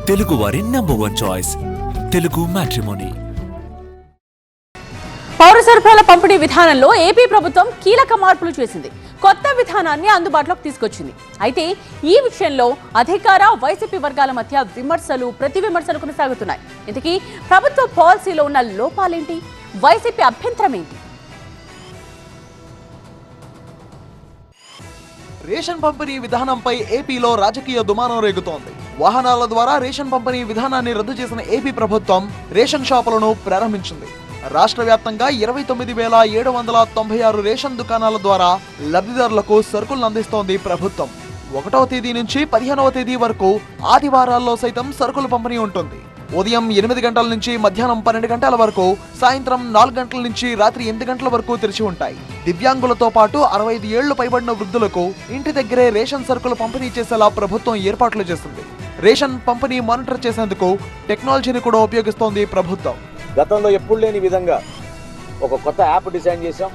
తెలుగు వారి number 1 choice Telugu matrimony. పౌర సరఫరాల పంపిణీ విధానంలో ఏపీ ప్రభుత్వం కీలక మార్పులు చేసింది. కొత్త విధానాన్ని అందుబాటులోకి తీసుకొచ్చింది. అయితే ఈ విషయంలో అధికార వైసీపీ వర్గాల మధ్య విమర్శలు ప్రతి విమర్శలు కొనసాగుతున్నాయి. ఇంతకీ ప్రభుత్వ పాలసీలో ఉన్న లోపాలేంటి? వైసీపీ అభ్యంతరం ఏంటి? రేషన్ పంపిణీ విధానంపై ఏపీలో రాజకీయ దుమారం రేగుతోంది. వాహనాల ద్వారా రేషన్ పంపిణీ విధానాన్ని రద్దు చేసిన ఏపీ ప్రభుత్వం రేషన్ షాపులను ప్రారంభించింది. రాష్ట్ర వ్యాప్తంగా 29,796 రేషన్ దుకాణాల ద్వారా లబ్ధిదారులకు సరుకులను అందిస్తోంది ప్రభుత్వం. 1వ తేదీ నుంచి 15వ తేదీ వరకు ఆదివారాల్లో సైతం సరుకుల పంపిణీ ఉంటుంది. ఉదయం 8 గంటల నుంచి మధ్యాహ్నం 12 గంటల వరకు, సాయంత్రం 4 గంటల నుంచి రాత్రి 8 గంటల వరకు తెరిచి ఉంటాయి. దివ్యాంగులతో పాటు 65 ఏళ్లు పైబడిన వృద్ధులకు ఇంటి దగ్గరే రేషన్ సరుకులు పంపిణీ చేసేలా ప్రభుత్వం ఏర్పాట్లు చేసింది. రేషన్ పంపిణీ మానిటర్ చేసేందుకు టెక్నాలజీని కూడా ఉపయోగిస్తోంది ప్రభుత్వం. గతంలో ఎప్పుడు లేని విధంగా ఒక కొత్త యాప్ డిజైన్ చేశాం.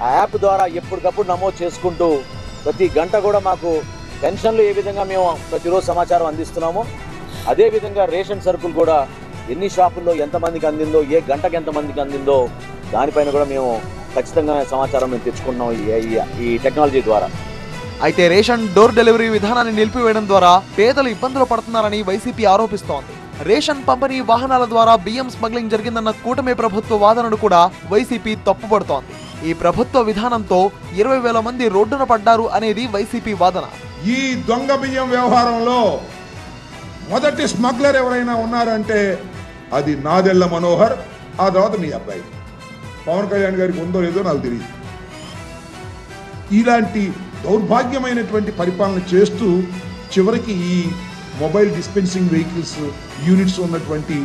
ఆ యాప్ ద్వారా ఎప్పటికప్పుడు నమోదు చేసుకుంటూ ప్రతి గంట కూడా మాకు పెన్షన్లు ఏ విధంగా మేము ప్రతిరోజు సమాచారం అందిస్తున్నామో అదేవిధంగా రేషన్ సరుకులు కూడా ఎన్ని షాపుల్లో ఎంతమందికి అందిందో, ఏ గంటకి ఎంతమందికి అందిందో దానిపైన కూడా మేము ఖచ్చితంగా సమాచారం మేము తెచ్చుకుంటున్నాం ఈ టెక్నాలజీ ద్వారా. అయితే రేషన్ డోర్ డెలివరీ విధానాన్ని నిలిపివేయడం ద్వారా పేదలు ఇబ్బందులు పడుతున్నారని వైసీపీ ఆరోపిస్తోంది. రేషన్ పంపిణీ వాహనాల ద్వారా బియ్యం స్మగ్లింగ్ జరిగిందన్న కూటమి ప్రభుత్వ వాదనను కూడా వైసీపీ తప్పుపడుతోంది. ఈ ప్రభుత్వ విధానంతో 20,000 మంది రోడ్డున పడ్డారు అనేది వైసీపీ వాదన. ఈ దొంగ బియ్యం వ్యవహారంలో మొదటి స్మగ్లర్ ఎవరైనా ఉన్నారంటే అది నాదెళ్ల మనోహర్, ఆ తర్వాత మీ అబ్బాయి పవన్ కళ్యాణ్ గారికి ఉందో లేదో నాకు తెలియదు. ఇలాంటి దౌర్భాగ్యమైనటువంటి పరిపాలన చేస్తూ చివరికి ఈ మొబైల్ డిస్పెన్సింగ్ వెహికల్స్ యూనిట్స్ ఉన్నటువంటి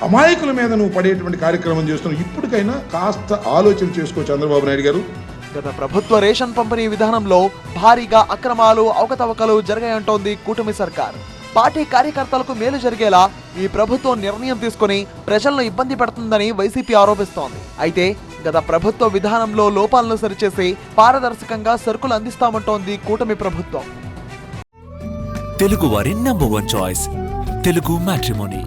అమాయకుల మీద నువ్వు పడేటువంటి కార్యక్రమం చేస్తున్నావు. ఇప్పటికైనా కాస్త ఆలోచన చేసుకో చంద్రబాబు నాయుడు గారు. గత ప్రభుత్వ రేషన్ పంపిణీ విధానంలో భారీగా అక్రమాలు, అవకతవకలు జరిగాయంటోంది కూటమి సర్కార్. పార్టీ కార్యకర్తలకు మేలు జరిగేలా ఈ ప్రభుత్వం నిర్ణయం తీసుకుని ప్రజలను ఇబ్బంది పెడుతుందని వైసీపీ ఆరోపిస్తోంది. అయితే గత ప్రభుత్వ విధానంలో లోపాలను సరిచేసి పారదర్శకంగా సరుకులు అందిస్తామంటోంది కూటమి ప్రభుత్వం. తెలుగు వారి నంబర్ 1 చాయిస్ తెలుగు మ్యాట్రిమోనీ.